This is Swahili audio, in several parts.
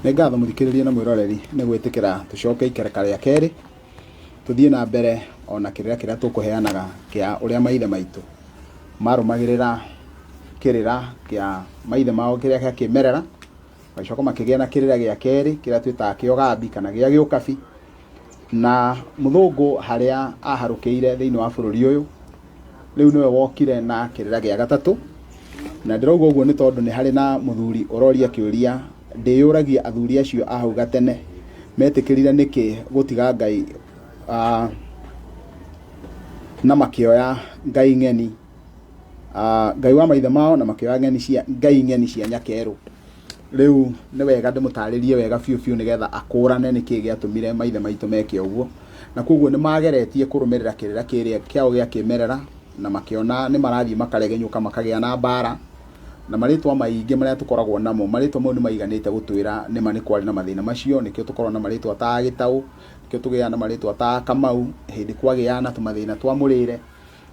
Nĩ ngatho mũthikĩrĩria na mwĩroreri nĩ gwĩtĩkĩra tũcoke ikereka rĩa kerĩ tũthiĩ na mbere ona kĩrĩa tũkũheanaga kĩa ũrĩa maithe maitũ marũmagĩrĩra kĩrĩra kĩa maithe mao kĩrĩa gĩa kĩmerera, magacoka makĩgĩa na kĩrĩra gĩa kerĩ kĩrĩa twĩtaga kĩa ũgambi kana gĩa gĩũkabi. Na mũthũngũ harĩa aharũkĩire thĩinĩ wa bũrũri ũyũ rĩu nĩwe wokire na kĩrĩra gĩa gatatũ, na ndĩrauga ũguo nĩ tondũ nĩ harĩ na mũthuri ũroria kĩũria ndĩyũragia athuri acio a hau gatene metĩkĩrire nĩkĩ gũtiga Ngai na makĩoya Ngai ng'eni, Ngai wa maithe mao na makĩoya Ngai ng'eni cia nyakerũ. Rĩu nĩ wega ndĩmũtarĩrie wega biũ biũ nĩgetha akũrane nĩkĩ gĩatũmire maithe maitũ meke ũguo, na koguo nĩ mageretie kũrũmĩrĩra kĩrĩra kĩrĩa kĩao gĩa kĩmerera na makĩona nĩ marathiĩ makaregenyũka makagĩa na mbara na marĩtwa maingĩ marĩa tũkoragwo namo. Marĩtwa mau nĩ maiganĩte gũtwĩra nĩma nĩ kwarĩ na mathĩna macio, nĩkĩo tũkorwo na marĩtwa ta Gĩtaũ, nĩkĩo tũgĩa na marĩtwa ta Kamau hĩndĩ kwagĩa na tũmathĩna twa mũrĩre.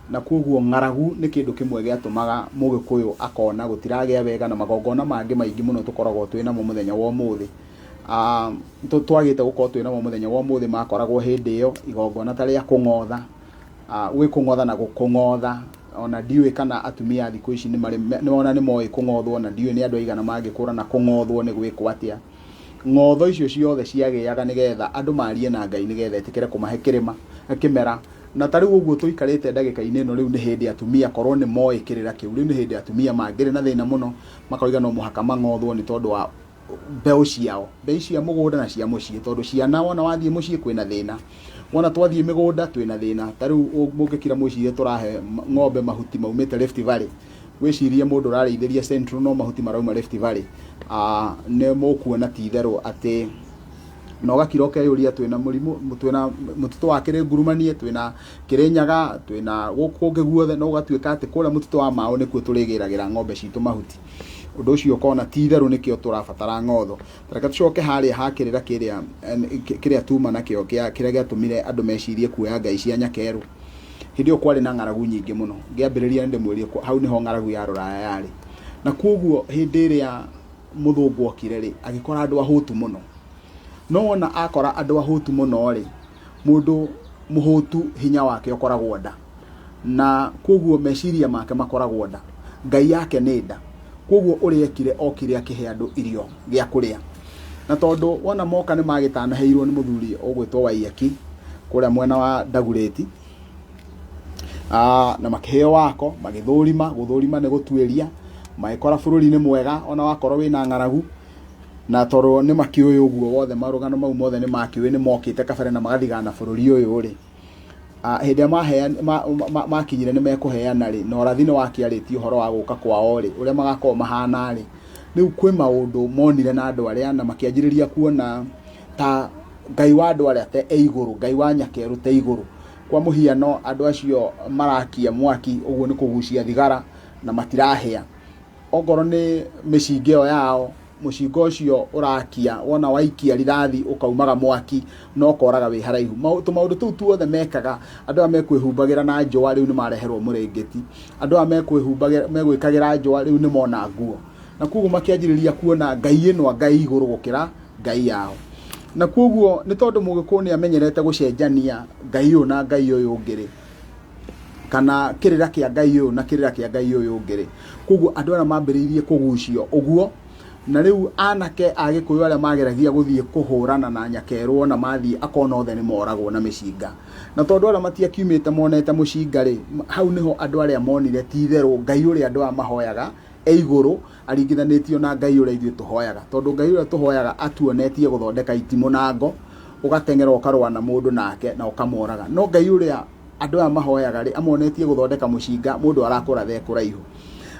Na koguo ng'aragu nĩ kĩndũ kĩmwe gĩatũmaga Mũgĩkũyũ akona gũtiragĩa wega, na magongona mangĩ maingĩ mũno tũkoragwo twĩnamo mũthenya wa ũmũthĩ twagĩte gũkorwo twĩnamo mũthenya wa ũmũthĩ makoragwo hĩndĩ ĩyo igongona ta rĩa kũng'otha, gwĩ kũng'otha na gũkũng'otha. Ona ndiũĩ kana atumia thikũ ici nĩmona nĩ moĩ kũng'othwo, na ndiũĩ nĩ andũ aigana mangĩkũra na kũng'othwo nĩ gwĩkwo atĩa. Ng'otho icio ciothe ciagĩaga nĩgetha andũ marie na Ngai nĩgetha ĩtĩkĩre kũmahe kĩmera. Na ta rĩu ũguo tũikarĩte ndagĩka-inĩ ĩno rĩu nĩ hĩndĩ atumia korwo nĩ moĩ kĩrĩra kĩu, rĩu nĩ hĩndĩ atumia mangĩrĩ na thĩna mũno makoiga no mũhaka mang'othwo nĩ tondũ wa mbeũ ciao, mbei cia mũgũnda na cia mũciĩ, tondũ ciana wona wathiĩ mũciĩ kwĩna thĩna, wona twathiĩ mĩgũnda twĩna thĩna. Ta rĩu mũngĩkira mũciĩ tũrahe ng'ombe mahuti maumĩte Rift Valley, wĩcirie mũndũ ũrarĩithĩria Central no mahuti marauma Rift Valley, nĩ mũkuona ti itherũ atĩ na ũgakira ũkeyũria twĩna mũrimũ, twĩna mũtitũ wa Kĩrĩngurumanie, twĩna Kĩrĩnyaga, twĩna gũkũ kũngĩ guothe, no ũgatuĩka atĩ kũrĩa mũtitũ wa Mau nĩkuo tũrĩgĩragĩra ng'ombe citũ mahuti. Ũndũ ũcio ũkona ti itherũ nĩkĩo tũrabatara ng'otho. Reke tũcoke harĩa ha kĩrĩra kĩrĩa tuma nakĩo kĩrĩa gĩatũmire andũ mecirie kuoya ngai cia nyakerũ. Hĩndĩ ĩyo kwarĩ na ng'aragu nyingĩ mũno, ngĩambĩrĩria nĩ ndĩmwĩrie hau nĩho ng'aragu ya rũraya yarĩ. Na koguo hĩndĩ ĩrĩa mũthũngũ okire rĩ, agĩkora andũ ahũtu mũno. No wona akora andũ ahũtu mũno rĩ, mũndũ mũhũtu hinya wake ũkoragwo nda, na koguo meciria make makoragwo nda, Ngai yake nĩ nda. Koguo ũrĩa ekire okire akĩhe andũ irio gĩa kũrĩa. Na tondũ wona moka nĩ magĩtanaheirwo nĩ mũthuri ũgwĩtwo Waiyaki kũrĩa mwena wa Ndagurĩti, na makĩheo wako magĩthũrima, gũthũrima nĩ gũtuĩria, magĩkora bũrũri nĩ mwega ona wakorwo wĩna ng'aragu. Na tondũ nĩ makĩũĩ ũguo wothe marũgano mau mothe nĩ makĩũĩ nĩ mokĩte kabere na magathigana bũrũri ũyũ rĩ, hĩndĩ ĩrĩa makinyire nĩ mekũheana rĩ, na ũrathi nĩ wakĩarĩtie ũhoro wa gũka kwao rĩ, ũrĩa magakorwo mahana rĩ, rĩu kwĩ maũndũ monire na andũ arĩa na makĩanjĩrĩria kuona ta Ngai wa andũ arĩa te igũrũ, Ngai wa nyakerũ te igũrũ. Kwa mũhiano andũ acio marakia mwaki ũguo nĩ kũgucia thigara na matirahĩa, ongorwo nĩ mĩcinga ĩyo yao, mũcinga ũcio ũrakia wona waikia rirathi ũkaumaga mwaki no koraga wĩ haraihu. Maũndũ tũu tuothe mekaga andũ aya mekwĩhumbagĩra na njũa, rĩu nĩ mareherwo mũrĩngĩti. Andũ aya megwĩkagĩra njũa rĩu nĩ mona nguo, na koguo makĩanjĩrĩria kuona Ngai ĩno Ngai igũrũ gũkĩra Ngai yao. Na koguo nĩ tondũ Mũgĩkũyũ nĩ amenyerete gũcenjania Ngai ũyũ na Ngai ũyũ ũngĩ rĩ, kana kĩrĩra kĩa Ngai ũyũ na kĩrĩra kĩa Ngai ũyũ ũngĩ rĩ, koguo andũ aya mambĩrĩirie kũgucio ũguo. Na rĩu anake a Gĩkũyũ arĩa mageragia gũthiĩ kũhũrana na nyakerũ na mathiĩ akona othe nĩ moragwo na mĩcinga. Na tondũ arĩa matiakiumĩte monete mũcinga rĩ, hau nĩho andũ arĩa monire ti itherũ Ngai ũrĩa andũ aya mahoyaga e igũrũ aringithanĩtio na Ngai ũrĩa ithuĩ tũhoyaga. Tondũ Ngai ũrĩa tũhoyaga atuonetie gũthondeka itimũ na ngo, ũgateng'era ũkarũa na mũndũ nake na ũkamoraga. No Ngai ũrĩa andũ aya mahoyaga rĩ, amonetie gũthondeka mũcinga, mũndũ arakũratha e kũraihu.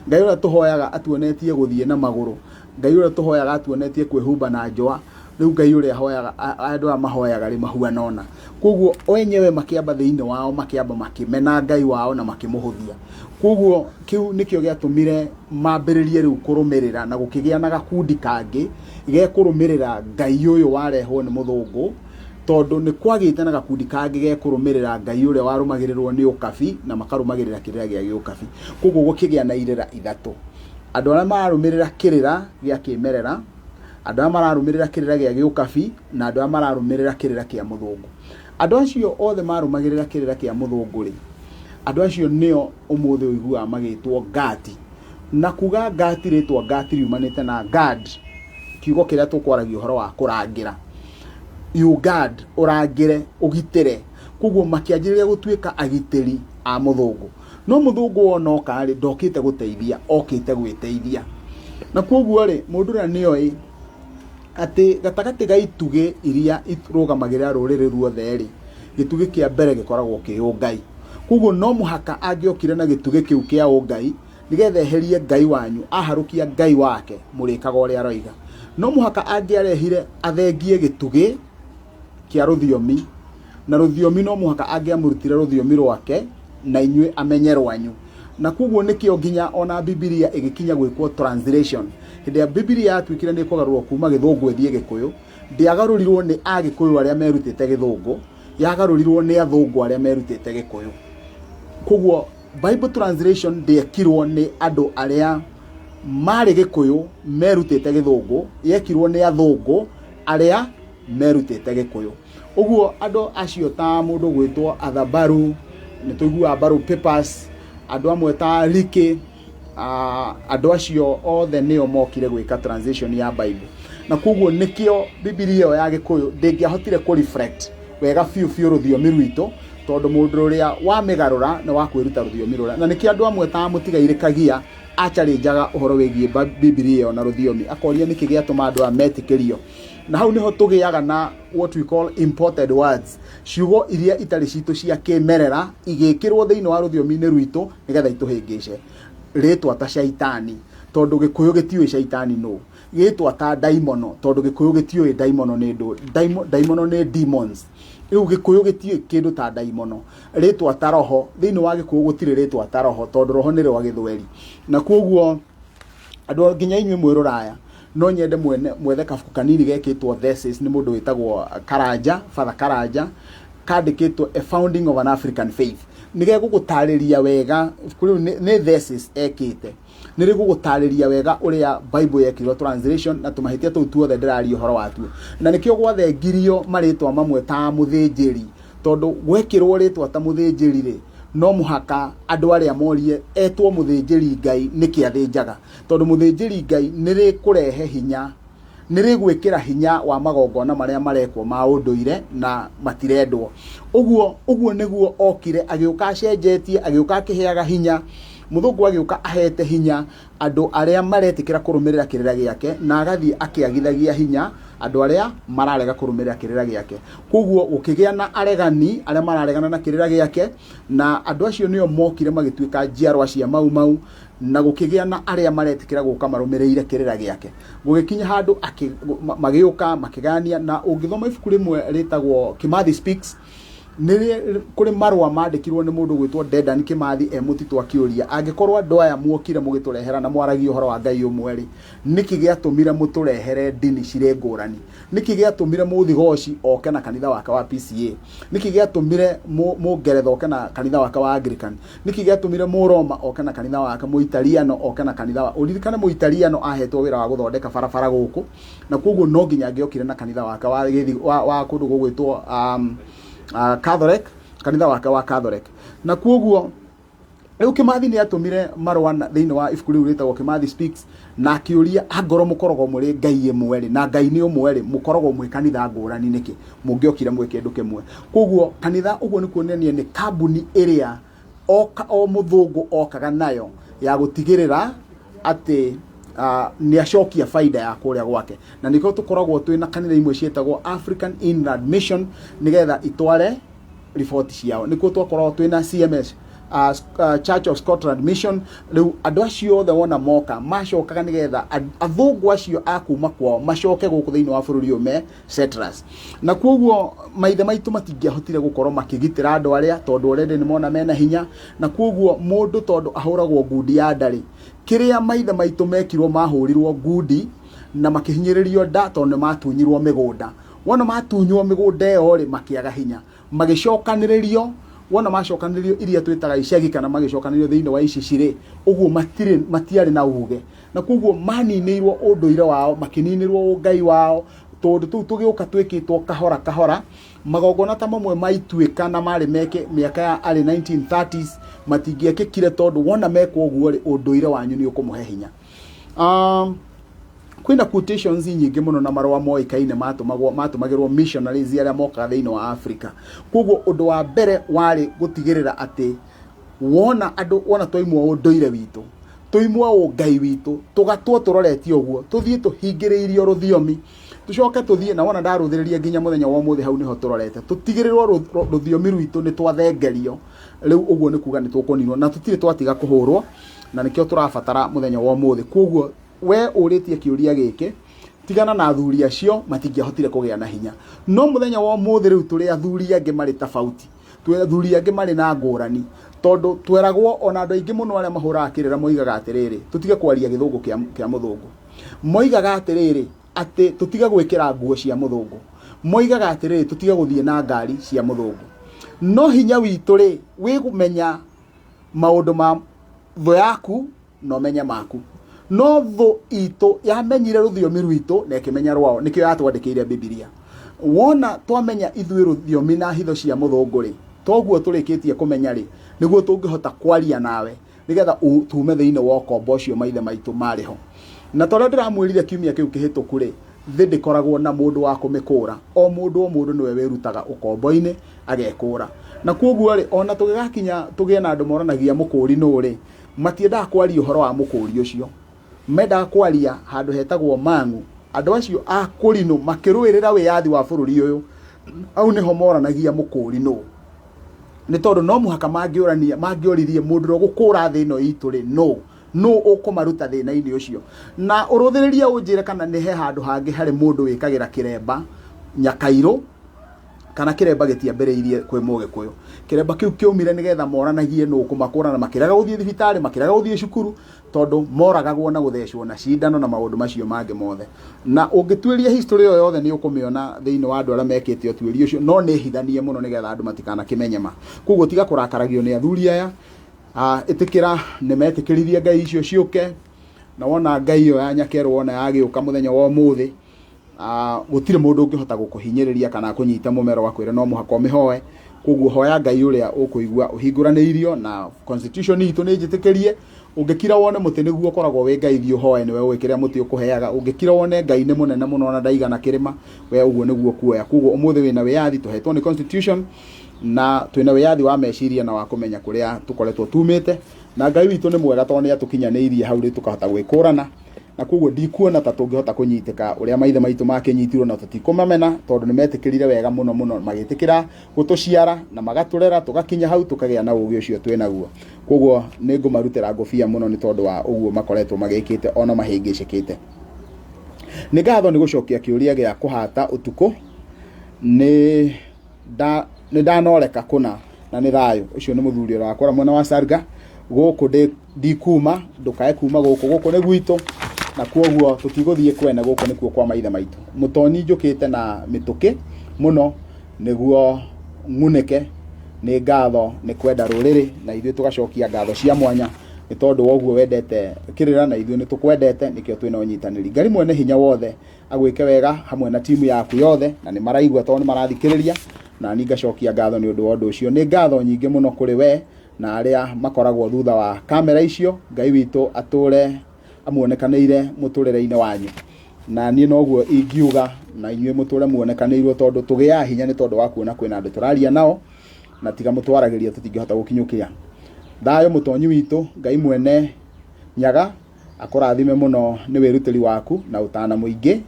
Ngai ũrĩa tũhoyaga atuonetie gũthiĩ na magũrũ, Ngai ũrĩa tũhoyaga atuonetie kwĩhumba na njũa, rĩu Ngai ũrĩa ahoyaga andũ aya mahoyaga rĩ mahuana ona. Koguo wenyewe makĩamba thĩinĩ wao makĩamba makĩmena Ngai wao na makĩmũhũthia. Koguo kĩu nĩkĩo gĩatũmire mambĩrĩrie rĩu kũrũmĩrĩra na gũkĩgĩa na gakundi kangĩ gekũrũmĩrĩra Ngai ũyũ warehwo nĩ mũthũngũ, tondũ nĩ kwagĩte na gakundi kangĩ gekũrũmĩrĩra Ngai ũrĩa warũmagĩrĩrwo nĩ ũkabi na makarũmagĩrĩra kĩrĩra gĩa gĩũkabi. Koguo gũkĩgĩa na irĩra ithatũ, andũ arĩa mararũmĩrĩra kĩrĩra gĩa kĩmerera, andũ arĩa mararumirira kirira gĩa Gĩũkabi na andũ arĩa mararumirira kirira kĩa Mũthũngũ. Andũ acio othe marumagirira kirira kĩa Mũthũngũ ri, andũ acio nĩo ũmũthĩ ũiguaga magĩtwo Ngati. Na kuga Ngati rĩtwa Ngati riumanĩte na guard, kiugo kĩrĩa tũkwaragia ũhoro wa kũrangĩra. You guard, ũrangĩre, ũgitĩre. Koguo makĩanjĩrĩria gũtuĩka agitĩri a Mũthũngũ. No Mũthũngũ onoka rĩ, ndokĩte gũteithia, okĩte gwĩteithia. Na koguo rĩ, mũndũ ũrĩa nĩoĩ atĩ gatagatĩ ga itugĩ iria irũgamagĩrĩra rũrĩrĩ ruothe rĩ, gĩtugĩ kĩa mbere gĩkoragwo kĩ ũngai. Koguo no mũhaka angĩokire na gĩtugĩ kĩu kĩa ũngai, nĩgetha eherie Ngai wanyu, aharũkia Ngai wake, mũrĩkaga ũrĩa aroiga. No mũhaka angĩarehire athengie gĩtugĩ kĩa rũthiomi, na rũthiomi no mũhaka angĩamũrutire rũthiomi rwake na inyuĩ amenye rwanyu. Na koguo nĩkĩo nginya ona Biblia ĩgĩkinya gwĩkwo translation. Hĩndĩ ya Biblia yatuĩkire nĩ kũgarũrwo kuma Gĩthũngũ ĩthiĩ Gĩkũyũ, ndĩagarũrirwo nĩ Agĩkũyũ arĩa merutĩte Gĩthũngũ, yagarũrirwo nĩ Athũngũ arĩa merutĩte Gĩkũyũ. Koguo Bible translation ndĩekirwo nĩ andũ arĩa marĩ Gĩkũyũ merutĩte Gĩthũngũ, yekirwo nĩ Athũngũ arĩa merutĩte Gĩkũyũ. Ũguo andũ acio ta mũndũ gwĩtwo Athabaru, nĩtũiguaga Baru Papers, andũ amwe ta Rike, andũ acio othe nĩo mokire gwĩka translation ya Bible. Na koguo nĩkĩo Biblia ĩyo ya Gĩkũyũ ndĩngĩahotire kũ reflect wega biũ rũthiomi rwitũ, tondũ mũndũ ũrĩa wamĩgarũra nĩ wa kwĩruta rũthiomi rũrĩa. Na nĩkĩo andũ amwe ta Mũtigairĩkagia acharĩnjaga ũhoro wĩgiĩ Biblia ĩyo na rũthiomi, akoria nĩkĩ gĩatũma andũ metĩkĩrio. Na hau niho tũgĩaga na what we call imported words, ciugo iria itarĩ citũ cia kĩmerera igĩkĩrwo thĩinĩ wa rũthiomi-inĩ rwitũ nĩgetha itũhĩngĩce. Rĩtwa ta Shaitani, tondũ Gĩkũyũ gĩtiũĩ Shaitani no. Gĩtwa ta Daimono, tondũ Gĩkũyũ gĩtiũĩ Daimono nĩ ndũ. Daimono nĩ demons. Rĩu Gĩkũyũ gĩtiũĩ kĩndũ ta Daimono. Rĩtwa ta Roho, thĩinĩ wa Gĩkũyũ gũtirĩ rĩtwa ta Roho, tondũ Roho nĩ rwa Gĩthweri. Na koguo andũ nginya inyuĩ mwĩ Rũraya no nyende mwethe kabuku kanini gekĩtwo Thesis nĩ mũndũ wĩtagwo Karanja, Father Karanja, kandĩkĩtwo A Founding of an African Faith. Nĩgegũgũtarĩria wega, nĩ Thesis ekĩte, nĩrĩgũgũtarĩria wega ũrĩa Bible yekirwo translation na tũmahĩtia tũu tuothe ndĩraria ũhoro watuo. Na nĩkĩo gwathengirio marĩtwa mamwe ta mũthĩnjĩri, tondũ gwekĩrwo rĩtwa ta mũthĩnjĩri rĩ, no mũhaka andũ arĩa morie etwo mũthĩnjĩri Ngai nĩkĩ athĩnjaga, tondũ mũthĩnjĩri Ngai nĩrĩ kũrehe hinya, nĩrĩ gwĩkĩra hinya wa magongona marĩa marekwo ma ũndũire na matirendwo. Ũguo nĩguo okire, agĩũka acenjetie, agĩũka akĩheaga hinya. Mũthũngũ agĩũka ahete hinya andũ arĩa maretĩkĩra kũrũmĩrĩra kĩrĩra gĩake, na agathiĩ akĩagithagia hinya andũ arĩa mararega kũrũmĩrĩra kĩrĩra gĩake. Koguo gũkĩgĩa na aregani arĩa mararegana na kĩrĩra gĩake, na andũ acio nĩo mokire magĩtuĩka njiarwa cia mau, na gũkĩgĩa na arĩa maretĩkĩra gũka marũmĩrĩire kĩrĩra gĩake. Gũgĩkinya handũ magĩũka makĩgania, na ũngĩthoma ibuku rĩmwe rĩtagwo Kimathi Speaks, nĩrĩ kũrĩ marũa mandĩkirwo nĩ mũndũ gwĩtwo Dedan Kimathi mũtitũ akĩũria, angĩkorwo andũ aya muokire mũgĩtũrehera na mwaragia ũhoro wa Ngai ũmwe rĩ, nĩkĩ gĩatũmire mũtũrehere ndini cirĩ ngũrani? Nĩkĩ gĩatũmire mũthigoci oke na kanitha wake wa PCA? Nĩkĩ gĩatũmire mũngeretha oke na kanitha wake wa Anglican? Nĩkĩ gĩatũmire mũroma oke na kanitha wake, mũitaliano oke na kanitha wa ũririkane mũitaliano ahetwo wĩra wa gũthondeka barabara gũkũ, na koguo no nginya angĩokire na kanitha wake wa kũndũ gũgwĩtwo Catholic, kanitha wake wa Catholic. Na koguo rĩu Kimathi nĩ atũmire marũa thĩinĩ wa ibuku rĩu rĩtagwo Kimathi Speaks, na akĩũria angorwo mũkoragwo mũrĩ Ngai ĩmwe rĩ, na Ngai nĩ ũmwe rĩ, mũkoragwo mwĩ kanitha ngũrani nĩkĩ mũngĩokire mwĩ kĩndũ kĩmwe? Koguo kanitha ũguo nĩ kuonania nĩ kambuni ĩrĩa o mũthũngũ okaga nayo ya gũtigĩrĩra atĩ nĩ acokia faida ya kũrĩa gwake. Na nĩkĩo tũkoragwo twĩ na kanitha imwe ciĩtagwo African Inland Mission, nĩgetha itware riboti ciao. Nĩkuo twakoragwo twĩ na CMS, Church of Scotland Mission. Rĩu andũ acio othe wona moka macokaga nĩgetha athũngũ acio a kuma kwao macoke gũkũ thĩinĩ wa bũrũri ũyũ me settlers. Na koguo maithe maitũ matingĩahotire gũkorwo makĩgitĩra andũ arĩa, tondũ already nĩ mona mena hinya. Na koguo mũndũ tondũ ahũragwo ngundi ya ndarĩ, kĩrĩa maithe maitũ mekirwo mahũrirwo ngundi na makĩhinyĩrĩrio nda tondũ nĩ matunyirwo mĩgũnda. Wona matunywo mĩgũnda ĩyo rĩ, makĩaga hinya, magĩcokanĩrĩrio wona macokanirio iria twitaga icegi kana magicokanirio thiini wa icicire uguo matiari na uge na koguo maninirwo unduire wao makininirwo ngai wao tondu tu tugiuka twikitwo kahora magogona ta mamwe maituika na mari meke miaka ya ali 1930s matingiekikire tondu wona meko uguo ri unduire wanyu ni ukumuhe hinya. Kwina quotations nyingi muno na marwa moikaine matumagirwo missionaries aria moka thiini wa Africa. Koguo undu wa mbere wari gutigirira ati wona twaimwo unduire witu tuimwa ngai witu tugatwo turoretie uguo tuthie tuhingiriirio ruthiomi tucoke tuthie na wona ndaruthiriria nginya muthenya wa muthi hau niho turorete tutigirirwo ruthiomi rwitu ni twathengerio riu uguo ni kuga ni tukoninwo na tutire twatiga kuhurwo na nikio turabatara muthenya wa muthi. Koguo we uritie kiuria giki tigana na athuri acio matingihotire kugia na hinya no muthenya wa muthi riu turi athuri ange mari tofauti twe athuri ange mari na ngurani tondu tweragwo ona andu aingi muno aria mahuraga kirira moigaga atiriri tutige kwaria githungu kia muthungu moigaga atiriri ati tutiga gwikira nguo cia muthungu moigaga atiriri tutiga guthie na ngari cia muthungu no hinya witu ri wi kumenya maundu ma tho yaku no menya maku no tho itu yamenyire ruthiomi rwitu na ikimenya rwao nikio yatwandikiire Biblia wona twamenya ithuĩ ruthiomi na hitho cia muthungu ri toguo turikitie kumenya ri niguo tungihota kwaria nawe nigetha tume thiini wa kombo cio maithe maitu mariho na tondu ndiramwirire kiumia kiu kihituku ri thi ndikoragwo na mundu wa kumikura o mundu niwe wirutaga ukombo-ini agekura na koguo ri ona tugigakinya tugie na andu moranagia mukuri no ri matiendaga kwaria uhoro wa mukuri ucio mendaga kwaria handu hetagwo Mang'u andu acio a kurino makirwirira wiyathi wa bururi uyu au niho moranagia mukuri no ni tondu no muhaka mangiorithie mundu ro gukura thi no itu ri no ukumaruta thina-ini ucio na uruthiriria unjire kana ni he handu hangi hari mundu wikagira kiremba Nyakairu kana kiremba gitiambiriirie kwi Mugikuyu kiremba kiu kiumire nigetha moranagie no kumakura na makiraga guthie thibitari makiraga guthie cukuru tondu moragagwo na guthecwo na cindano na maundu macio mangi mothe na ungitwiria history yo yothe ni ukumiona thiini wa andu aria mekite otwiria ucio no ni hithanie muno nigetha andu matikana kimenyema koguo tiga kurakaragio ni athuri aya itikira ni metikirithie ngai icio ciuke na wona ngai yo ya Nyakeru wona yagiuka muthenya wa muthi gutire mundu ungihota gukuhinyiriria kana kunyita mumero wa kwira no muhaka umihoe koguo hoya ngai uria ukuigua uhinguraniirio na constitution itu ni njitikirie ungikira wone muti niguo koragwo wi ngai thio hoe niwe wikiria muti ukuheaga ungikira wone ngai ni munene muno na ndaigana kirima we uguo niguo kuoya koguo umuthi wina wiyathi tuhetwo ni constitution na twina wiyathi wa meciria na wa kumenya kuria tukoretwo tumite na ngai witu ni mwega tondu ni atukinyaniirie hau ri tukahota gwikurana na koguo ndikuona ta tungihota kunyitika uria maithe maitu makinyitirwo na tutikumamena tondu ni metikirire wega muno magitikira gutuciara na magaturera tugakinya hau tukagia na ugi ucio twinaguo koguo ni ngumarutira ngobia muno ni tondu wa uguo makoretwo magikite ona mahingicikite ni ngatho ni gucokia kiuria gia kuhata utuku ni ndanoreka kuna na ni thayo ucio ni muthuri wakora mwana wa Sarga guku ndikuma ndukae kuma guku ni gwitu na koguo tutiguthie kwene guku nikuo kwa maithe maitu mutoni njukite na mituki muno niguo ngunike ni ngatho ni kwenda ruriri na ithuĩ tugacokia ngatho cia mwanya ni tondu woguo wendete kirira na ithuĩ ni tukwendete nikio twina unyitaniri Ngai mwene hinya wothe agwike wega hamwe na timu yaku yothe na ni maraigua tondu marathikiriria na ni ngacokia ngatho ni undu wa undu ucio ni ngatho nyingi muno kuri we na aria makoragwo thutha wa kamera icio Ngai witu ature amuonekanire muturire-ini wanyu na ni noguo ingiuga na inyuĩ muture muonekanirwo tondu tugia hinya ni tondu wa kuona kwina andu turaria nao na tiga mutwaragiria tutingihota gukinyukia thayo mutonyi witu Ngai mwene nyaga akurathime muno ni wirutiri waku na utana muingi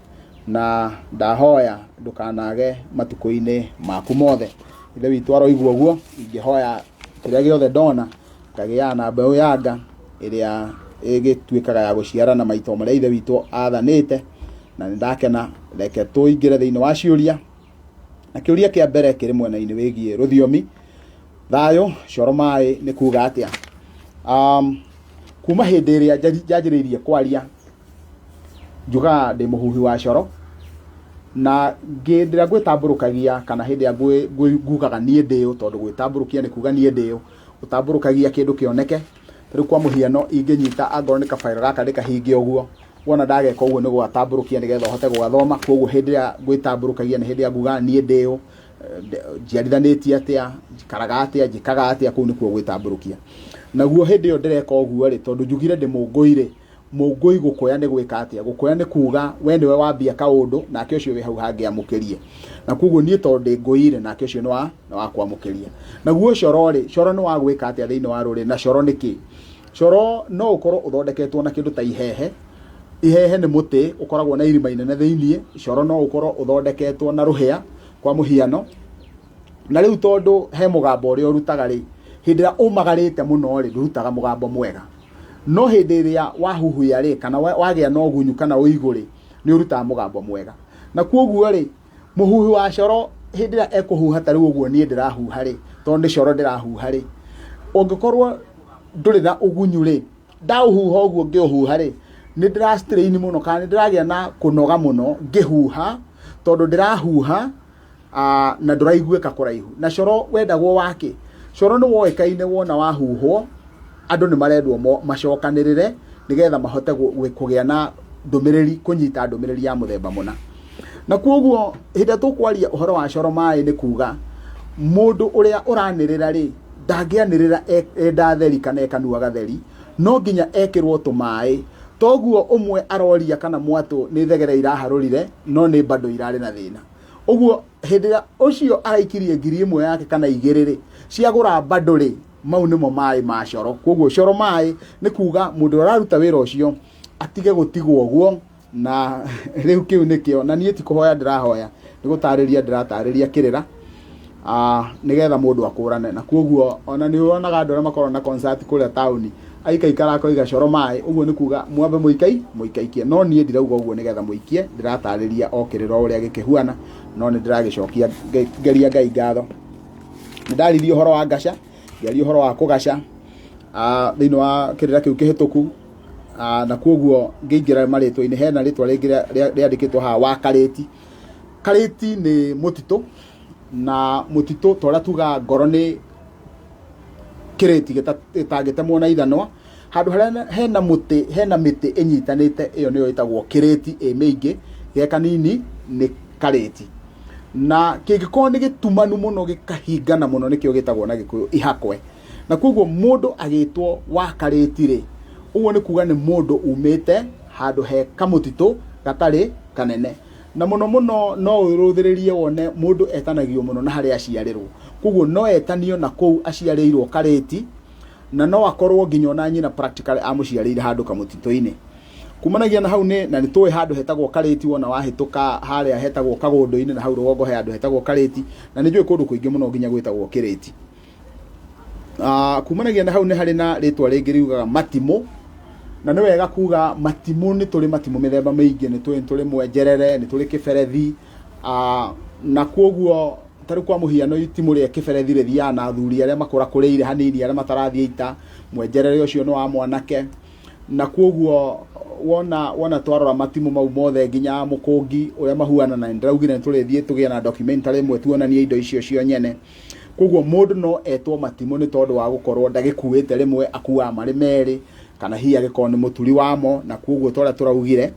na ndahoya ndukanage matuko-ini maku mothe ithe witu aroigua guo ingihoya kiria giothe ndona ngagia na mbeu yanga iria igituikaga ya guciara na maito maria ithe witu athanite na ndakena reke tuingire thiini wa ciuria na kiuria kia mbere kiri mwena-ini wigie ruthiomi thayo coro mai ni kuga atia kuma hindi iria njajiriirie kwaria njuga ndi muhuhi wa coro na ngĩndĩra gwĩtambũrũkagia kana hĩndĩ ya ngugaga niĩ ndĩyo, tondũ gwĩtambũrũkia nĩ kuga niĩ ndĩyo, ũtambũrũkagia kĩndũ kĩoneke. Rĩu kwa mũhiano ingĩnyita angorwo nĩ kabairo gaka ndĩkahinge ũguo, wona ndageka ũguo nĩ gwatambũrũkia nĩgetha ũhote gwathoma. Koguo hĩndĩ ĩrĩa gwĩtambũrũkagia nĩ hĩndĩ ya nguga niĩ ndĩyo, njiarithanĩtie atĩa, njikaraga atĩa, njĩkaga atĩa, kũu nĩkuo gwĩtambũrũkia. Naguo hĩndĩ ĩyo ndĩreka ũguo rĩ, tondũ njugire ndĩ mũngũi-rĩ, mũngũi gũkũya nĩ gwĩka atĩa? Gũkũya nĩ kuga we nĩwe wambia kaũndũ nake ũcio wĩ hau hangĩ amũkĩrie. Na koguo niĩ tondũ ndĩ ngũi-rĩ, nake ũcio nĩ wa kwamũkĩria. Naguo coro-rĩ, coro nĩ wa gwĩka atĩa thĩinĩ wa rũrĩrĩ? Na coro nĩ kĩ? Coro no ũkorwo ũthondeketwo na kĩndũ ta ihehe. Ihehe nĩ mũtĩ ũkoragwo na irima inene thĩinĩ. Coro no ũkorwo ũthondeketwo na rũhĩa kwa mũhiano. Na rĩu tondũ he mũgambo ũrĩa ũrutaga-rĩ, hĩndĩ ĩrĩa ũmagarĩte mũno-rĩ, ndũrutaga mũgambo mwega. No hĩndĩ ĩrĩa wahuhia-rĩ, kana wagĩa na ũgunyu kana ũigũ-rĩ, nĩ ũrutaga mũgambo mwega. Na koguo-rĩ, mũhuhi wa coro hĩndĩ ĩrĩa ekũhuha ta rĩu ũguo niĩ ndĩrahuha-rĩ, tondũ nĩ coro ndĩrahuha-rĩ, ũngĩkorwo ndũrĩ na ũgunyu-rĩ, ndaũhuha ũguo ngĩũhuha-rĩ, nĩ ndĩra strain mũno kana nĩ ndĩragĩa na kũnoga mũno ngĩhuha, tondũ ndĩrahuha na ndũraiguĩka kũraihu. Na coro wendagwo wake, coro nĩ woĩkaine wona wahuhwo, andũ nĩ marendwo macokanĩrĩre nĩgetha mahote kũgĩa na ndũmĩrĩri, kũnyita ndũmĩrĩri ya mũthemba mũna. Na koguo hĩndĩ ĩrĩa tũkwaria ũhoro wa coro maĩ nĩ kuga mũndũ ũrĩa ũranĩrĩra-rĩ, ndangĩanĩrĩra enda theri kana ekanua gatheri, no nginya ekĩrwo tũmaĩ. Toguo ũmwe aroria kana mwatũ nĩ thegere iraharũrire, no nĩ bado irarĩ na thĩna. Ũguo hĩndĩ ĩrĩa ũcio araikirie ngiri ĩmwe yake kana igĩrĩ-rĩ, ciagũra bado-rĩ, mau nĩmo maĩ ma coro. Koguo coro maĩ nĩ kuga mũndũ ũraruta wĩra ũcio atige gũtigwo ũguo, na rĩu kĩu nĩkĩo. Na niĩ ti kũhoya ndĩrahoya, nĩ gũtarĩria ndĩratarĩria kĩrĩra, nĩgetha mũndũ akũrane. Na koguo ona nĩ wonaga andũ arĩa makorwo na concert kũrĩa taũni, aikaikara akoiga coro maĩ, ũguo nĩ kuga mwambe mũikaikie. No niĩ ndirauga ũguo nĩgetha mũikie, ndĩratarĩria o kĩrĩra ũrĩa gĩkĩhuana, no nĩ ndĩragĩcokia ngeria Ngai ngatho. Nĩ ndaririe ũhoro wa ngaca, ngĩaria ũhoro wa kũgaca thĩinĩ wa kĩrĩra kĩu kĩhĩtũku, na koguo ngĩingĩra marĩtwa-inĩ, hena rĩtwa rĩngĩ rĩandĩkĩtwo haha wa karĩti. Karĩti nĩ mũtitũ, na mũtitũ ta ũrĩa tugaga ngoro nĩ kĩrĩti gĩtangĩtemwo na ithanwa. Handũ harĩa hena mĩtĩ ĩnyitanĩte, ĩyo nĩyo ĩtagwo kĩrĩti ĩ mĩingĩ, ge kanini nĩ karĩti. Na kĩngĩkorwo nĩ gĩtumanu mũno gĩkahingana mũno, nĩkĩo gĩtagwo na Gĩkũyũ ihakwe. Na koguo mũndũ agĩtwo wa karĩti-rĩ, ũguo nĩ kuga nĩ mũndũ umĩte handũ he kamũtitũ gatarĩ kanene. Na mũno mũno no ũrũthĩrĩrie wone mũndũ etanagio mũno na harĩa aciarĩrwo. Koguo no etanio na kũu aciarĩirwo karĩti, na no akorwo nginya ona nyina practically amũciarĩire handũ kamũtitũ-inĩ. Kumanagia na hau na nĩ tũĩ handũ hetagwo karĩti, wona wahĩtũka harĩa hetagwo kagũndũ-inĩ, na hau rũgongo he handũ hetagwo karĩti, na nĩ njũĩ kũndũ kũingĩ mũno nginya gwĩtagwo kĩrĩti. Kumanagia na hau nĩ harĩ na rĩtwa rĩngĩ riugaga matimũ, na nĩ wega kuga matimũ. Nĩ tũrĩ matimũ mĩthemba mĩingĩ, nĩ tũrĩ mwenjerere, nĩ tũrĩ kĩberethi, na koguo tarĩ kwa mũhiano itimũ rĩa kĩberethi rĩthiaga na athuri arĩa makũrakũrĩire hanini, arĩa matarathiĩ ita. Mwenjerere ũcio nĩ wa mwanake. Na koguo wona twarora matimũ mau mothe nginya mũkũngi ũrĩa mahuana, na ndĩraugire nĩ tũrĩthiĩ tũgĩe na documentary ĩmwe tuonanie indo icio cio nyene. Koguo mũndũ no etwo matimũ nĩ tondũ wa gũkorwo ndagĩkuĩte rĩmwe, akuaga marĩ merĩ, kana hihi agĩkorwo nĩ mũturi wamo. Na koguo tũrĩa tũraugire,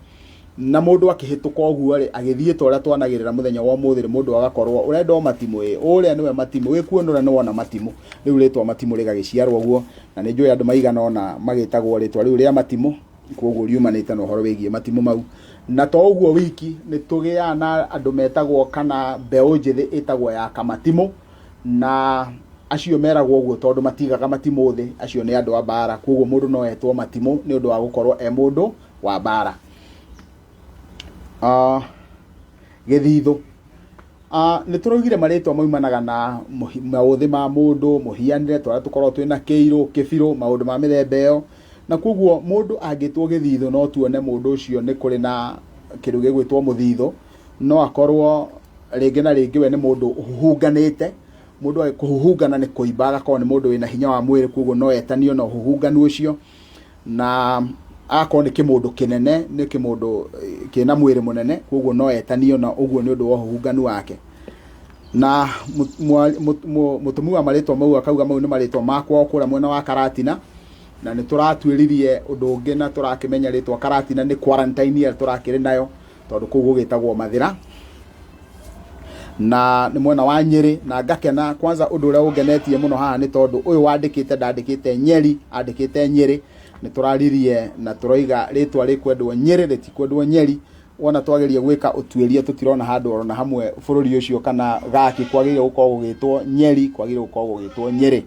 na mũndũ akĩhĩtũka ũguo-rĩ, agĩthiĩ ta ũrĩa twanagĩrĩra mũthenya wa ũmũthĩ, mũndũ agakorwo ũrenda matimũ, ũrĩa nĩwe matimũ, wĩkuonũra nĩ wona matimũ. Rĩu rĩtwa matimũ rĩgagĩciarwo ũguo, na nĩ njũĩ andũ maigana ona magĩtagwo rĩtwa rĩu rĩa matimũ. Koguo riumanĩte na ũhoro wĩgiĩ matimũ mau. Na to ũguo wiki, nĩ tũgĩaga na andũ metagwo, kana mbeũ njĩthĩ ĩtagwo ya kamatimũ, na acio meragwo ũguo tondũ matigaga matimũ thĩ, acio nĩ andũ a mbara. Koguo mũndũ no etwo matimũ nĩ ũndũ wa gũkorwo e mũndũ wa mbara. Gĩthithũ, nĩ tũraugire marĩtwa maumanaga na maũthĩ ma mũndũ, mũhianĩre tũrĩa tũkorwo twĩna kĩirũ, kĩbirũ, maũndũ ma mĩthemba ĩyo. Na koguo mũndũ angĩtwo gĩthithũ, no tuone mũndũ ũcio nĩ kũrĩ na kĩndũ gĩgwĩtwo mũthithũ. No akorwo rĩngĩ na rĩngĩ we nĩ mũndũ ũhuhunganĩte. Mũndũ kũhuhungana nĩ kũimba, agakorwo nĩ mũndũ wĩna hinya wa mwĩrĩ, koguo no etanio na ũhuhunganu ũcio. Na akoo nĩ kĩmũndũ kĩnene nĩ kĩmũndũ kĩna mwĩrĩ mũnene koguo no etanio na ũguo nĩ ũndũ wa ũhunganu wake na mũtumia marĩtwa mau akauga mau nĩ marĩtwa makwa kũrĩa mwena wa Karatina na nĩ tũratuĩririe ũndũ ũngĩ na tũrakĩmenya rĩtwa Karatina nĩ quarantine ya tũrakĩrĩ nayo tondũ kũu gũgĩtagwo Mathira na nĩ mwena wa Nyeri na ngakena kwanza ũndũ ũrĩa ũngenetie mũno haha nĩ tondũ ũyũ wandĩkĩte ndandĩkĩte Nyeri andĩkĩte Nyeri nĩ tũraririe na tũroiga rĩtwa rĩkwendwo Nyeri rĩtikwendwo Nyeri wona twageria gwĩka ũtuĩria tũtirona handũ ona hamwe bũrũri ũcio kana gaki kwagĩrĩire gũkorwo gũgĩtwo Nyeri kwagĩrĩire gũkorwo gũgĩtwo Nyeri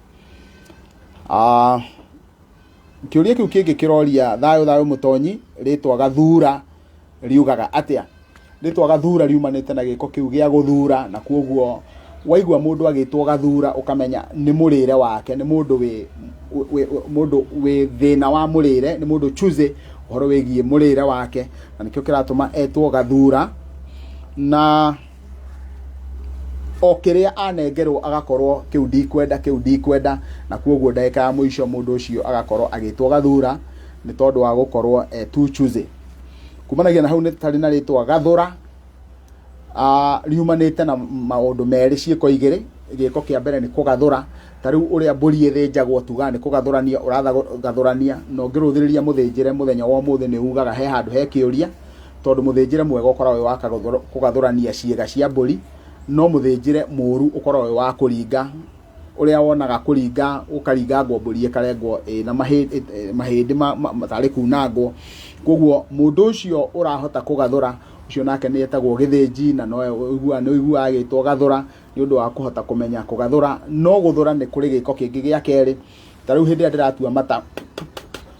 kĩũria kĩu kĩngĩ kĩroria thayũ mũtonyi rĩtwa Gathura riugaga atĩa rĩtwa Gathura riumanĩte na gĩko kĩu gĩa gũthura na kwoguo waigua mũndũ agĩtwo Gathura ũkamenya nĩ mũrĩre wake nĩ mũndũ wĩ thĩna wa mũrĩre nĩ mũndũ choose ũhoro wĩgiĩ mũrĩre wake na nĩkĩo kĩratũma etwo Gathura na o kĩrĩa anengerwo agakorwo kĩu ndikwenda na kwoguo ndagĩka ya mũico mũndũ ũcio agakorwo agĩtwo Gathura nĩ tondũ wa gũkorwo too choose kumanagia na hau nĩ tarĩ na rĩtwa Gathura riumanĩte na maũndũ merĩ ciĩko igĩrĩ gĩko kĩa mbere nĩ kũgathũra tarĩu ũrĩa mbũri ĩthĩnjagwo tuga nĩ kũgathũrania ũrathathũrania na ũngĩrũthĩrĩria mũthĩnjĩre mũthenya wa ũmũthĩ nĩ ugaga he handũ he kĩũria tondũ mũthĩnjĩre mwega ũkoragwo wĩ wa kũgathũrania ciĩga cia mbũri no mũthĩnjĩre mũũru ũkoragwo wĩ wa kũringa ũrĩa wonaga kũringa ũkaringangwo mbũri ĩkarengwo na mahĩndĩ matarĩ kunangwo koguo mũndũ ũcio ũrahota kũgathũra ucio nake nĩ etagwo gĩthĩnji na no ũigua agĩtwo Gathũra nĩ ũndũ wa kũhota kũmenya kũgathũra no gũthũra nĩ kũrĩ gĩko kĩngĩ gĩa kerĩ tarĩu hĩndĩ ĩrĩa ndĩratua mata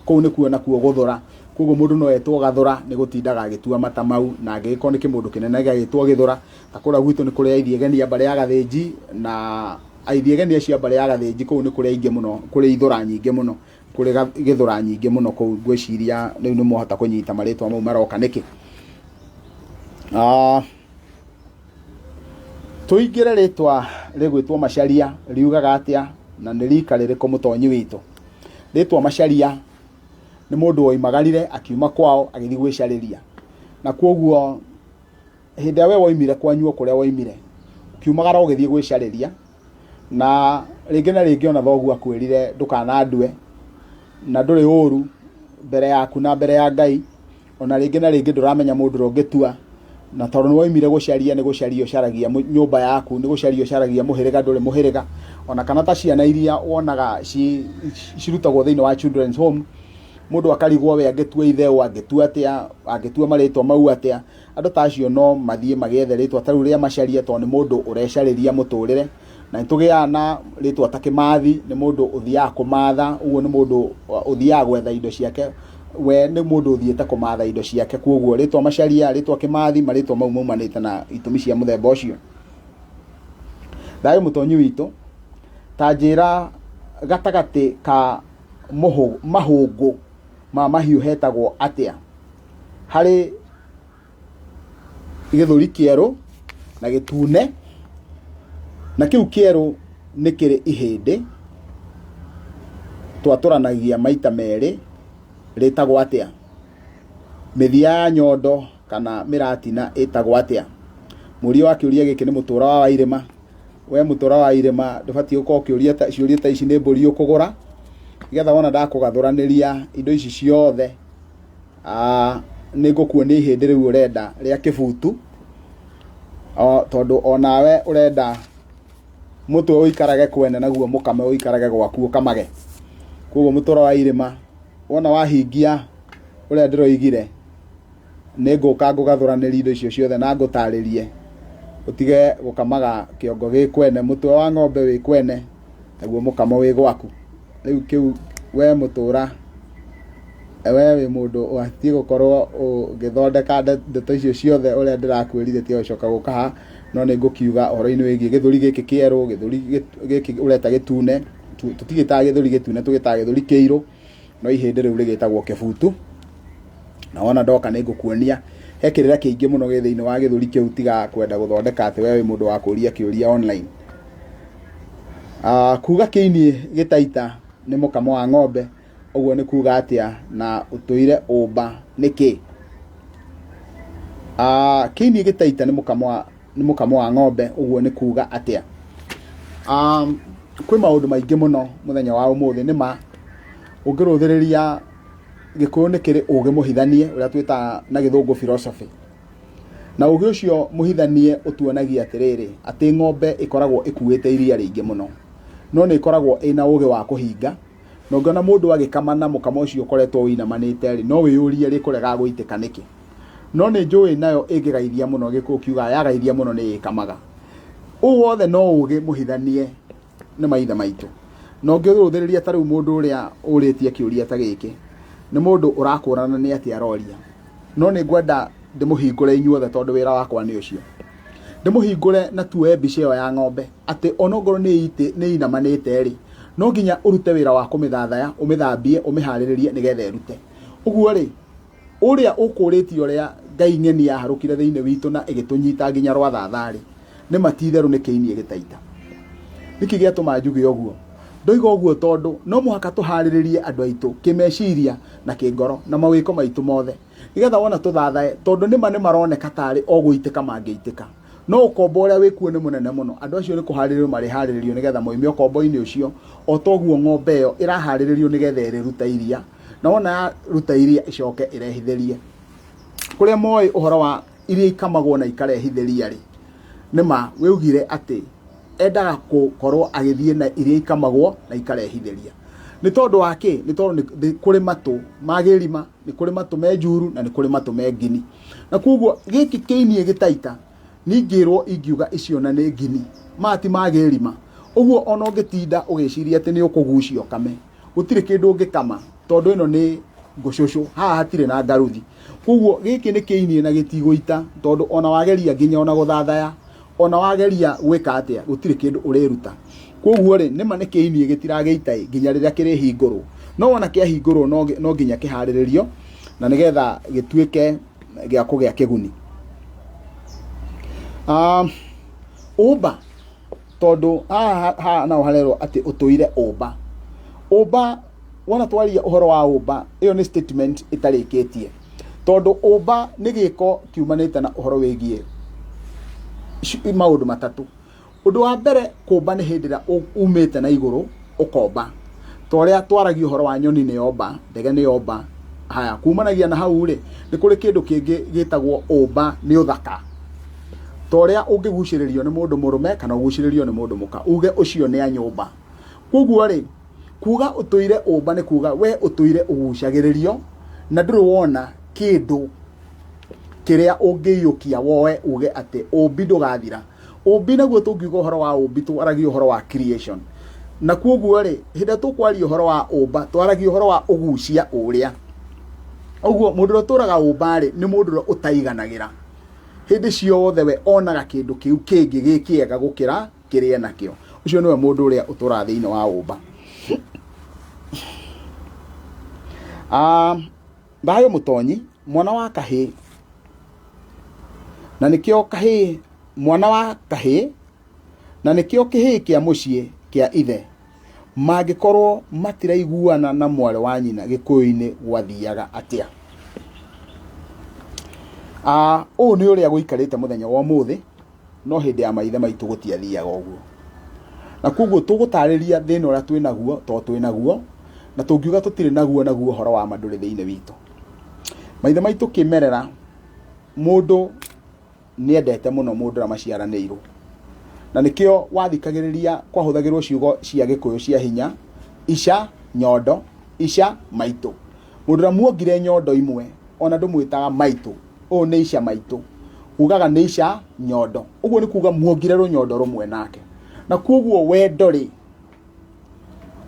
kũu nĩ kuo nakuo gũthũra koguo mũndũ no etwo Gathũra nĩ gũtindaga agĩtua mata mau na angĩgĩkorwo nĩ kĩmũndũ kĩnene gĩagĩtwo Gĩthũra ta kũrĩa gwitũ nĩ kũrĩ aithiegenia mbarĩ ya Gathĩnji na aithiegenia cia mbarĩ ya Gathĩnji kũu nĩ kũrĩ aingĩ mũno kũrĩ ithũra nyingĩ mũno kũrĩ Gĩthũra nyingĩ mũno kũu ngwĩciria rĩu nĩ mũhota kũnyita marĩtwa mau maroka nĩkĩ tuingĩre rĩtwa rĩgwĩtwo Macharia riugaga atĩa na nĩ rika rĩrĩkũ mũtonyi witũ rĩtwa Macharia nĩ mũndũ woimagarire akiuma kwao agĩthiĩ gwĩcarĩria na kwoguo hĩndĩ ĩrĩa we woimire kwanyu kũrĩa woimire ukiumagara ũgĩthiĩ gwĩcarĩria na rĩngĩ na rĩngĩ ona thoguo akwĩrire ndũkanandue na ndũrĩ ũru mbere yaku na mbere ya Ngai ona rĩngĩ na rĩngĩ ndũramenya mũndũ ũrĩa ũngĩtua na tondũ nĩ woimire gũcaria nĩ gũcaria ũcaragia nyũmba yaku nĩ gũcaria ũcaragia mũhĩrĩga ndũrĩ mũhĩrĩga ona kana ta ciana iria wonaga cirutagwo thĩinĩ wa children's home mũndũ akarigwo we angĩtua ithe angĩtua atĩa angĩtua marĩtwa mau atĩa andũ ta acio no mathiĩ magĩethe rĩtwa tarĩu rĩa Macharia tondũ nĩ mũndũ ũrecarĩria mũtũrĩre na nĩtũgĩaga na rĩtwa ta Kĩmathi nĩ mũndũ ũthiaga kũmatha ũguo nĩ mũndũ ũthiaga gwetha indo ciake we nĩ mũndũ ũthiĩte kũmatha indo ciake kwoguo rĩtwa Macharia rĩtwa Kĩmathi marĩtwa mau maumanĩte na itũmi cia mũthemba ũcio thayũ mũtonyi witũ ta njĩra gatagatĩ ka mahũngũ ma mahiũ hetagwo atĩa harĩ gĩthũri kĩerũ na gĩtune na kĩu kĩerũ nĩ kĩrĩ ihĩndĩ twatũranagia maita merĩ rĩtagwo atĩa mĩthia ya nyondo kana mĩratina ĩtagwo atĩa mũrio wa kĩũria gĩkĩ nĩ mũtũra wa Irĩma we mũtũra wa Irĩma ndũbatiĩ gũkorwo kĩũria ciũria ta ici nĩ mbũri ũkũgũra nĩgetha wona ndakũgathũranĩria indo ici ciothe nĩ ngũkuonia ihĩndĩ rĩu ũrenda rĩa kĩbutu tondũ onawe ũrenda mũtwe ũikarage kwene naguo mũkame ũikarage gwaku ũkamage kwoguo mũtũra wa Irĩma wona wahingia ũrĩa ndĩroigire nĩ ngũka ngũgathũranĩria indo icio ciothe na ngũtarĩrie ũtige gũkamaga kĩongo gĩ kwene mũtwe wa ng'ombe wĩ kwene naguo mũkamo wĩ gwaku rĩu kĩu we mũtũra we wĩ mũndũ ũbatiĩ gũkorwo ũgĩthondeka ndeto icio ciothe ũrĩa ndĩrakwĩrire tiga gũcoka gũkaha no nĩ ngũkiuga ũhoro-inĩ wĩgiĩ gĩthũri gĩkĩ kĩerũ gĩthũri gĩkĩ ũreta gĩtune tũtigĩtaga gĩthũri gĩtune tũgĩtaga gĩthũri kĩirũ no ihĩndĩ rĩu rĩgĩtagwo kĩbutu na wona ndoka nĩ ngũkuonia he kĩrĩra kĩingĩ mũno gĩ thĩinĩ wa gĩthũri kĩu tiga kwenda gũthondeka atĩ we wĩ mũndũ wa kũũria kĩũria online kuga kĩini gĩtaita nĩ mũkamo wa ng'ombe uguo ni kuga atia na utuire umba niki Kiini Gitaita ni mukamo wa ng'ombe uguo ni kuga atia kwi maundu maingi muno muthenya wa umuthi nima ungiruthiriria Gikuyu ni kiri ugi muhithanie uria twita na Githungu philosophy na ugi ucio muhithanie utuonagia atiriri ati ng'ombe ikoragwo ikuite iria ringi muno no ni ikoragwo ina ugi wa kuhinga no ngona mundu agikamana mukamo ucio ukoretwo winamanite ri no wiyurie ri kurega guitika niki no ni njui nayo ingigaithia muno Gikuyu kiuga yagaithia muno ni ikamaga wothe no ugi muhithanie ni maitha maitu no ngiuthiriria ta riu mundu uria uritie kiuria ta giki ni mundu urakurana ni ati aroria no ni ngwenda ndimuhingure inyuothe tondu wira wakwa ni ucio ndimuhingure na tuwe mbica iyo ya ng'ombe ati onogoro ni inamanite ri no nginya urute wira wa kumithathaya umithambie umihariririe nigetha erute uguo ri uria ukuritie uria Ngai ng'eni yaharukire thiini witu na igitunyita nginya rwa thathari ni matitheru ni Kiini Gitaita niki giatuma njuge uguo ndoiga uguo tondu no muhaka tuhariririe andu aitu kimeciria na kingoro na mawiko maitu mothe nigetha wona tuthathae tondu nima ni maroneka tari oguitika mangiitika no ukombo uria wikuo ni munene muno andu acio ni kuhariririo mari hariririo nigetha moime ukombo-ini ucio o toguo ng'ombe iyo irahariririo nigetha iriruta iria na wona ruta iria icoke irehithirie kuria moi uhoro wa iria ikamagwo na ikarehithiria ri nima weugire ati endaga gukorwo agithie na iria ikamagwo na ikarehithiria ni tondu wake ni tondu ni kuri matu magirima ni kuri matu menjuru na ni kuri matu mengini na kuguo giki Kiini Gitaita ningirwo ingiuga icio na ni ngini mati magirima uguo ona ungitinda ugiciria ati ni ukugucio kame gutire kindu ungikama tondu ino ni ngucucu haha hatire na ngaruthi kuguo giki ni Kiini na gitiguita tondu ona wageria nginya ona guthathaya ona wageria gwika atia gutire kindu uriruta kuguo ri nima ni Kiini gitirageita nginya riria kiri hingurwo no wona kia hingurwo no nginya kihariririo na nigetha gituike gia kugia kiguni umba tondu na uharerwo ati utuire umba wona twaria uhoro wa umba iyo ni statement itarikitie tondu umba ni giko kiumanite na uhoro wigie maundu matatu undu wa mbere kumba ni hindira umite na iguru ukomba toria twaragio uhoro wa nyoni ni yomba ndege ni yomba haya kumanagia na hau ri ni kuri kindu kingi gitagwo umba ni uthaka toria ungiguciririo ni mundu murume kana uguciririo ni mundu muka uge ucio ni anyumba kuguo ri kuga utuire umba ni kuga we utuire ugucagiririo na nduru wona kindu kiria ungiyukia woe uge ati umbi ndugathira umbi naguo tungiuga uhoro wa umbi twaragio uhoro wa creation na kuguo ri hinda tukwaria uhoro wa umba twaragio uhoro wa ugucia uria uguo mundu turaga umba ri ni mundu utaiganagira hindi ciothe we onaga kindu kiu kingi gikiega gukira kiria nakio ucio niwe mundu uria utura thiini wa umba Bayo Mutonyi mwana wa kahi na nikio kahi mwana wa kahi na nikio kihi kia mucie kia ithe magikorwo matiraiguana na mware wa nyina Gikuyu-ini gwathiaga atia o ni uria guikarite muthenya wa muthi no hindi ya maithe maitu gutiathiaga uguo na kuguo tugutariria thina uria twinaguo na tungiuga tutire naguo horo wa manduri thiini witu maithe maitu kimerera mundu ni endete muno mundu na maciaraniirwo na nikio wathikagiriria kwahuthagirwo ciugo cia Gikuyu cia hinya ica nyondo ica maitu mundu na muongire nyondo imwe ona ndumwitaga maitu o ni ica maitu ugaga ni ica nyondo uguo ni kuga muongire runyondo rumwe nake na kuguo wendo ri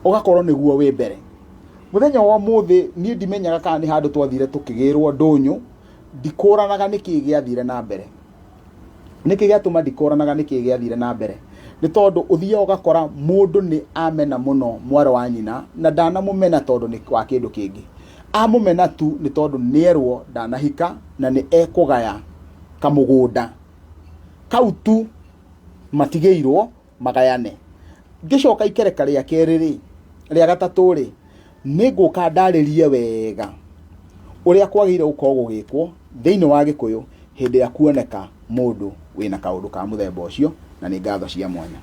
ugakorwo niguo wi mbere muthenya wa muthi ni ndimenyaga kana ni handu twathire tukigirwo ndunyu ndikuranaga niki giathire na mbere niki giatuma ndikuranaga niki giathire na mbere ni tondu uthia ugakora mundu ni amena muno mwaro wa nyina na ndanamumena tondu ni kwa kindu kingi amumena tu ni tondu nierwo ndanahika na ni ekugaya kamugunda kau tu matigeirwo magayane gicoka ikereka ria keriri ria gatatu ri nĩngũka ndarĩrie wega ũrĩa kwagĩrĩire gũkorwo gũgĩkwo thĩinĩ wa Gĩkũyũ hĩndĩ ya kuoneka mũndũ wĩna kaũndũ ka mũthemba ũcio, na nĩ ngatho cia mwanya.